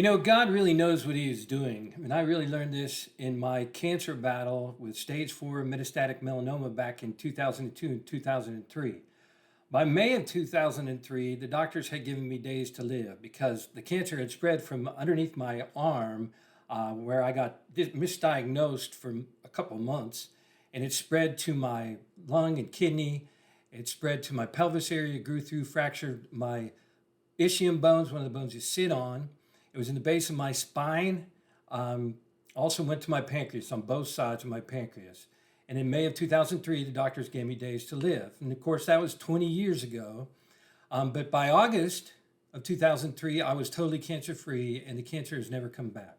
God really knows what he is doing. And I really learned this in my cancer battle with stage 4 metastatic melanoma back in 2002 and 2003. By May of 2003, the doctors had given me days to live because the cancer had spread from underneath my arm, where I got misdiagnosed for a couple months, and it spread to my lung and kidney. It spread to my pelvis area, grew through, fractured my ischium bones, one of the bones you sit on. It was in the base of my spine. Also went to my pancreas, on both sides of my pancreas. And in May of 2003, the doctors gave me days to live. And of course, that was 20 years ago. But by August of 2003, I was totally cancer-free, and the cancer has never come back.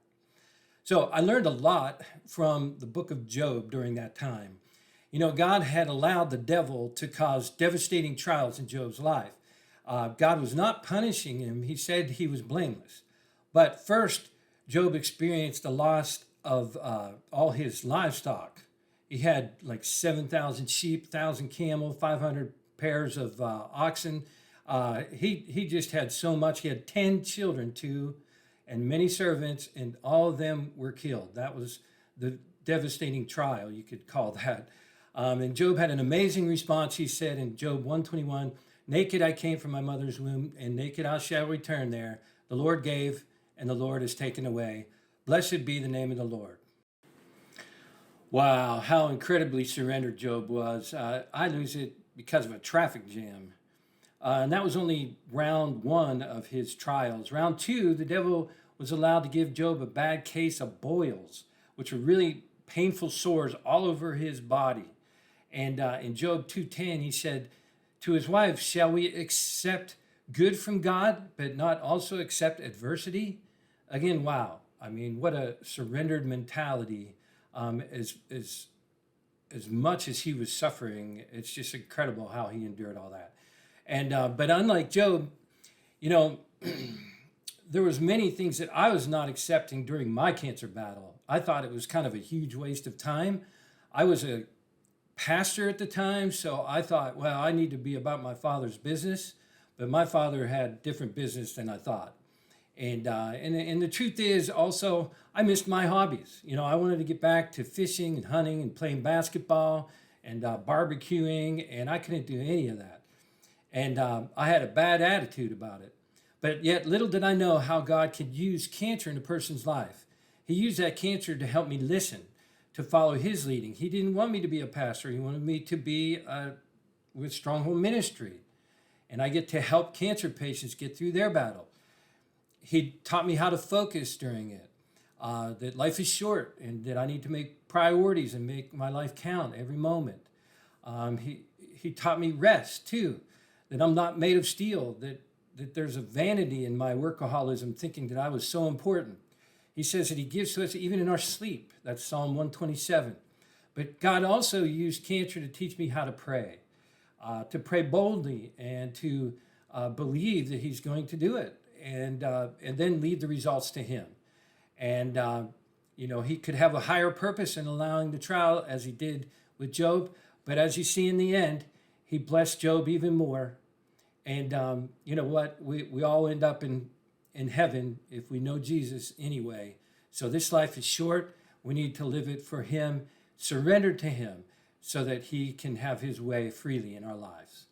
So I learned a lot from the book of Job during that time. God had allowed the devil to cause devastating trials in Job's life. God was not punishing him. He said he was blameless. But first, Job experienced the loss of all his livestock. He had like 7,000 sheep, 1,000 camel, 500 pairs of oxen. He just had so much. He had 10 children too, and many servants, and all of them were killed. That was the devastating trial, you could call that. And Job had an amazing response. He said in Job 121, "Naked I came from my mother's womb, and naked I shall return there. The Lord gave, and the Lord has taken away. Blessed be the name of the Lord." Wow, how incredibly surrendered Job was. I lose it because of a traffic jam. And that was only round one of his trials. Round two, the devil was allowed to give Job a bad case of boils, which were really painful sores all over his body. And in Job 2:10, he said to his wife, "Shall we accept good from God, but not also accept adversity?" Again, wow. I mean, what a surrendered mentality. As much as he was suffering, it's just incredible how he endured all that. And but unlike Job, you know, there was many things that I was not accepting during my cancer battle. I thought it was kind of a huge waste of time. I was a pastor at the time, so I thought, well, I need to be about my father's business. But my father had different business than I thought. And the truth is also, I missed my hobbies. I wanted to get back to fishing and hunting and playing basketball and barbecuing, and I couldn't do any of that. And I had a bad attitude about it. But yet little did I know how God could use cancer in a person's life. He used that cancer to help me listen, to follow his leading. He didn't want me to be a pastor. He wanted me to be with Stronghold ministry. And I get to help cancer patients get through their battle. He taught me how to focus during it, that life is short and that I need to make priorities and make my life count every moment. He taught me rest too, that I'm not made of steel, that there's a vanity in my workaholism thinking that I was so important. He says that he gives to us even in our sleep. That's Psalm 127. But God also used cancer to teach me how to pray boldly and to believe that he's going to do it. And then leave the results to him. And, he could have a higher purpose in allowing the trial as he did with Job. But as you see in the end, he blessed Job even more. And you know what? We all end up in heaven if we know Jesus anyway. So this life is short. We need to live it for him, surrender to him so that he can have his way freely in our lives.